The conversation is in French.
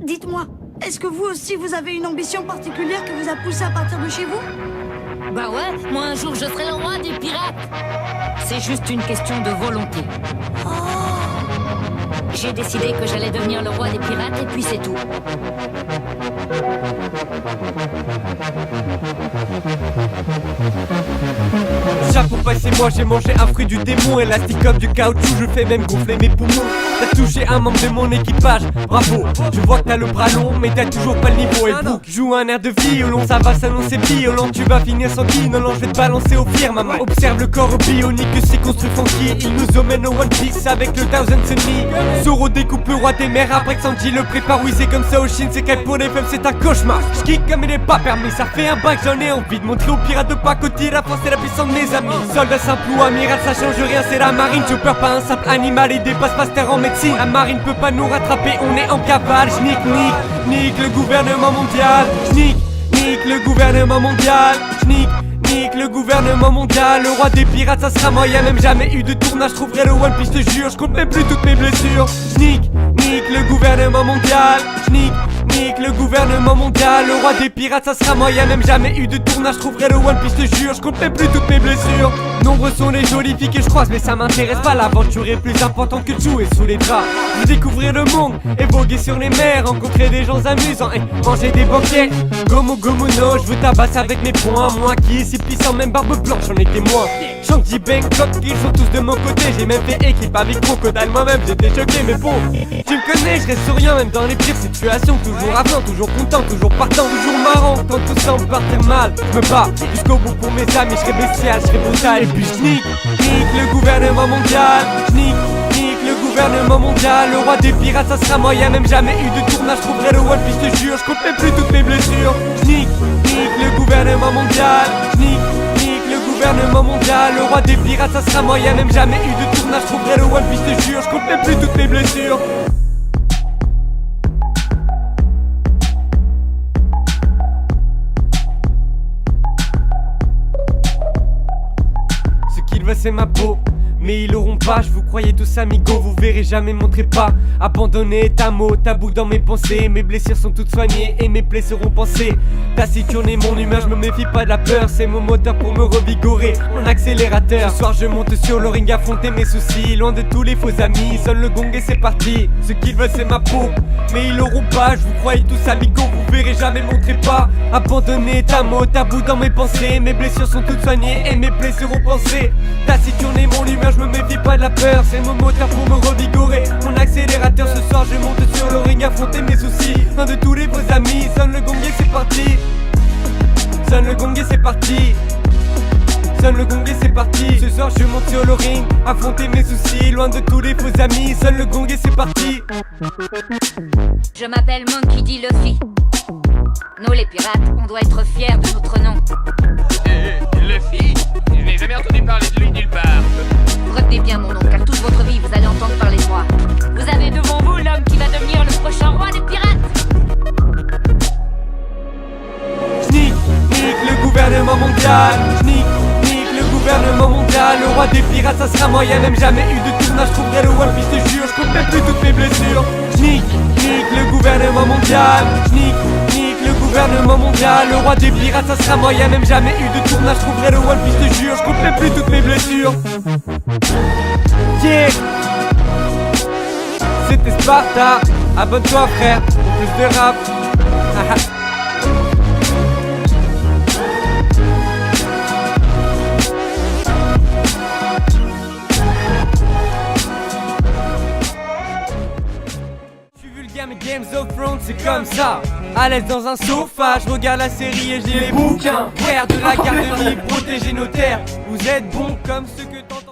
Dites-moi, est-ce que vous aussi vous avez une ambition particulière qui vous a poussé à partir de chez vous? Bah ouais, moi un jour je serai le roi des pirates. C'est juste une question de volonté. Oh. J'ai décidé que j'allais devenir le roi des pirates et puis c'est tout. Chapeau passé, moi j'ai mangé un fruit du démon. Élastique comme du caoutchouc, je fais même gonfler mes poumons. T'as touché un membre de mon équipage, bravo. Je vois que t'as le bras long, mais t'as toujours pas le niveau. Et Book joue un air de violon, ça va s'annoncer violent. Tu vas finir sans non, je vais te balancer au firmament. Observe le corps bionique, c'est construit funky. Il nous emmène au One Piece avec le Thousand Sunny. Zoro découpe le roi des mers, après que Sanji le prépare. Oui, c'est comme ça au Chine, c'est qu'elle pour les femmes, c'est un cauchemar. J'kick comme il est pas permis, ça fait un bac, j'en ai envie de montrer aux pirates de pas côté la force et la puissance de mes amis. Soldat simple ou amiral, ça change rien, c'est la marine. Chopper pas un simple animal et dépasse master en médecine. La marine peut pas nous rattraper, on est en cavale. J'nique, nique le gouvernement mondial. J'nique le gouvernement mondial. J'nique le gouvernement mondial. Le roi des pirates, ça sera moi, y'a même jamais eu de tournage. Je trouverai le One Piece, je te jure, je compte même plus toutes mes blessures. J'nique le gouvernement mondial. J'nique le gouvernement mondial. Le roi des pirates, ça sera moi, y'a même jamais eu de tournage. Je trouverai le One Piece, je te jure, je compte même plus toutes mes blessures. Nombreux sont les jolies filles que je croise, mais ça m'intéresse pas. L'aventure est plus importante que de jouer sous les draps. Je veux découvrir le monde et voguer sur les mers, rencontrer des gens amusants et manger des banquets. Gomu gomu no, je veux tabasser avec mes poings. Moi qui est si puissant, même barbe blanche, j'en ai témoin. Shang-Chi, Bangkok, ils sont tous de mon côté. J'ai même fait équipe avec Crocodile, moi-même j'étais choqué. Mais bon, tu me connais, je reste souriant même dans les pires situations. Toujours avenant, toujours content, toujours partant, toujours marrant. Quand tout semble partir mal, je me bats jusqu'au bout pour mes amis. Je serai bestial, je serai brutal. Et puis je nique le gouvernement mondial. Je nique le gouvernement mondial. Le roi des pirates, ça sera moi, y'a même jamais eu de tournage. Je trouverai le One Piece, je te jure, je compte même plus toutes mes blessures. Je nique le gouvernement mondial. Je nique le gouvernement mondial. Le roi des pirates, ça sera moi, y'a même jamais eu de tournage. Je trouverai le One Piece, je te jure, je compte même plus toutes mes blessures. Ce qu'il veut c'est ma peau, mais ils l'auront pas, je vous croyais tous amigos, vous verrez jamais mon trépas. Abandonné est un mot tabou dans mes pensées. Mes blessures sont toutes soignées et mes plaies seront pansées. Taciturné mon humeur, je me méfie pas de la peur. C'est mon moteur pour me revigorer, mon accélérateur. Ce soir je monte sur le ring, affronter mes soucis. Loin de tous les faux amis, sonne le gong et c'est parti. Ce qu'ils veulent c'est ma peau, mais ils l'auront pas, je vous croyais tous amigos, vous verrez jamais mon trépas. Abandonné est un mot tabou dans mes pensées. Mes blessures sont toutes soignées et mes plaies seront pansées. Taciturné mon humeur, je me méfie pas de la peur. C'est mon moteur pour me revigorer, mon accélérateur. Ce soir je monte sur le ring, affronter mes soucis. Loin de tous les faux amis, sonne le gong et c'est parti. Sonne le gong et c'est parti. Sonne le gong et c'est parti. Ce soir je monte sur le ring, affronter mes soucis. Loin de tous les faux amis, sonne le gong et c'est parti. Je m'appelle Monkey D. Luffy. Nous les pirates, on doit être fiers de notre nom. Luffy, je n'ai jamais entendu parler de lui nulle part. Retenez bien mon nom, car toute votre vie vous allez entendre parler de moi. Vous avez devant vous l'homme qui va devenir le prochain roi des pirates. J'nique le gouvernement mondial. J'nique le gouvernement mondial. Le roi des pirates, ça sera moi, y'a même jamais eu de tournage. Je trouverai le One Piece, je te jure, je compte même plus toutes mes blessures. J'nique le gouvernement mondial. J'nique le gouvernement mondial. Le roi des pirates, ça sera moi, y'a même jamais eu de tournage. Je trouverai le One Piece, je te jure, je compte même plus toutes mes blessures. Yeah, c'était Sparta. Abonne-toi frère pour plus de rap. Mais Games of Thrones c'est comme ça. À l'aise dans un sofa, je regarde la série et j'ai les bouquins. Frères de la garderie, protéger nos terres. Vous êtes bons comme ceux que t'entends.